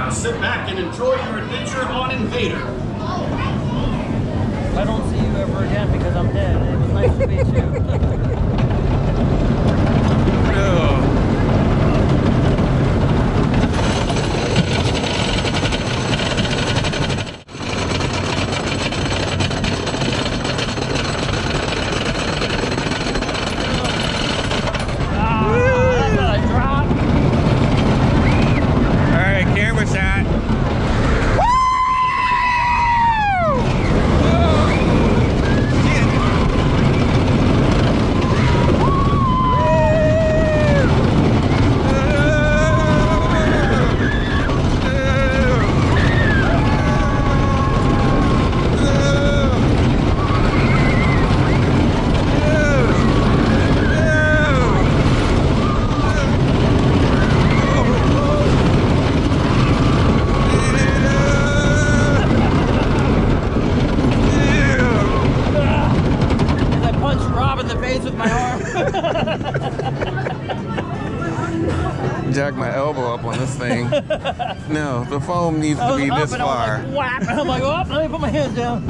Now sit back and enjoy your adventure on InvadR. I don't see you ever again because I'm dead. It was nice to meet you. Jack my elbow up on this thing. No, the foam needs to be this far. I'm like, whap. I'm like, oh, let me put my hands down.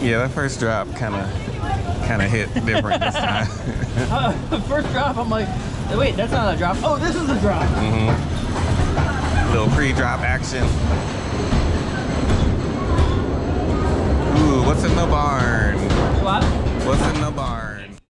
Yeah, that first drop kind of hit different this time. First drop, I'm like, wait, that's not a drop. Oh, this is a drop. Little pre-drop action. Ooh, what's in the barn? What? What's in the barn?